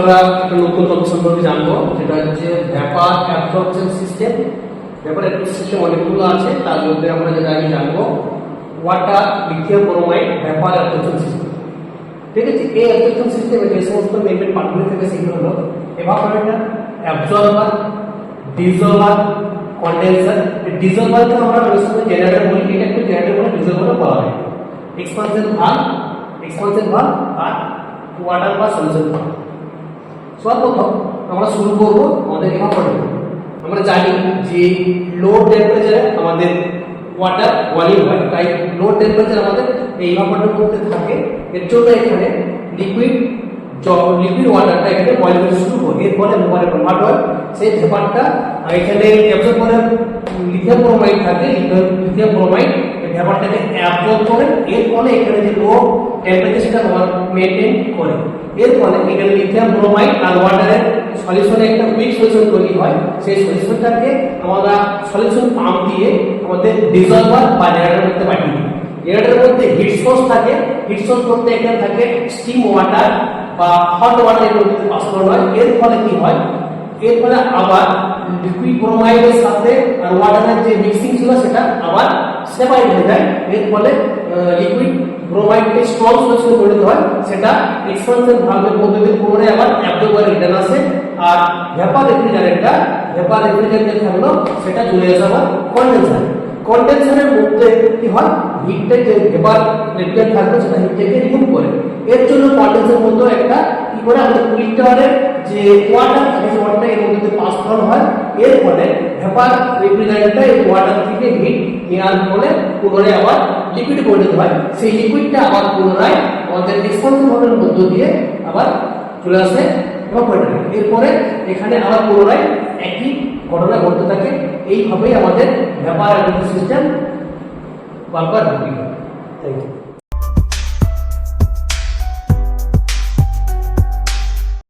আমরা একটা নতুন টপিক সম্পর্কে জানবো, যেটা হচ্ছে vapour absorption system. Vapour absorption system অনেকগুলো আছে, তার মধ্যে আমরা যেটা আগে জানবো water lithium bromide vapour absorption system. ঠিক আছে, এই অ্যাবজর্পশন সিস্টেমে যে সমস্ত মেন পার্টগুলো থেকে সেগুলো হলো এভাপোরেটর, অ্যাবজর্বার, ডিসলভার, কন্ডেন্সার। ডিসলভারকে আমরা জেনারেটর বলি, এটা একটু জেনারেটর বলে ডিসলভারও বলা হয়। এক্সপানশন ভালভ আর ওয়াটার বা সলিউশন ভালভ। সর্বপ্রথম আমরা শুরু করব আমাদের এভাপোরেটর। আমরা জানি যে লো টেম্পারেচারে আমাদের ওয়াটার বয়েলিং হয়, তাই লো টেম্পারেচার আমাদের এই এভাপোরেটর মধ্যে থাকে। এর জন্য এখানে লিকুইড ওয়াটারটা এখানে বয়েল করতে শুরু করে, এর ফলে ভেপারে কনভার্ট হয়। সেই ভেপারটা এখানে অ্যাবজর্ব করে লিথিয়াম ব্রোমাইড থাকে, লিথিয়াম ব্রোমাইড এই ভেপারটাকে অ্যাবজর্ব করে, এর ফলে এখানে যে লো টেম্পারেচার সেটা মেইনটেইন করে। এর ফলে এখানে লিথিয়াম ব্রোমাইড আর ওয়াটারের সলিউশনে একটা উইক সলিউশন তৈরি হয়। সেই সলিউশনটাকে আমরা সলিউশন পাম্প দিয়ে আমাদের ডিসলভার বা জেনারেটর করতে পারি। জেনারেটরের মধ্যে হিট সোর্স থাকে, হিট সোর্স করতে এখানে থাকে স্টিম ওয়াটার বা হট ওয়াটার এর মধ্যে পাস করা হয়। এর ফলে কি হয়, এর ফলে আবার লিকুইড ব্রোমাইডের সাথে আর ওয়াটারের যে মিক্সিং ছিল সেটা আবার সেপারেট হয়ে যায়। এর ফলে লিকুইড ব্রোমাইডকে স্ট্রং সলিউশন পরিণত হয়, সেটা এক্সপানশন ভালভের মধ্যে দিয়ে পুনরায় আবার অ্যাবজর্বারে রিটার্ন আসে। আর ভেপার রেফ্রিজারেটর থাকলো সেটা চলে আসে আবার কন্ডেন্সারের মধ্যে কি হয়, হিটটা যে ভেপার রেফ্রিজারেটর থাকবে সেটা হিটটাকে রিমুভ করে। এর জন্য কন্ডেন্সারের মধ্যে একটা কি করে আমাদের কুলিং টাওয়ারের যে ওয়াটার থাকে সেই ওয়াটারটা এর মধ্যে পাস করানো হয়। এর ফলে ভেপার রেফ্রিজারেটরটা এই ওয়াটার থেকে হিট নেওয়ার ফলে পুনরায় আবার লিকুইড পরিণত হয়। সেই লিকুইডটা আবার পুনরায় আমাদের এক্সপানশন ভালভের মধ্য দিয়ে আবার চলে আসে এভাপোরেটরে। এরপরে এখানে আবার পুনরায় একই ঘটনা ঘটতে থাকে। এইভাবেই আমাদের ভেপার অ্যাবজর্পশন সিস্টেম বারবার রিপিট হয়। Thank you.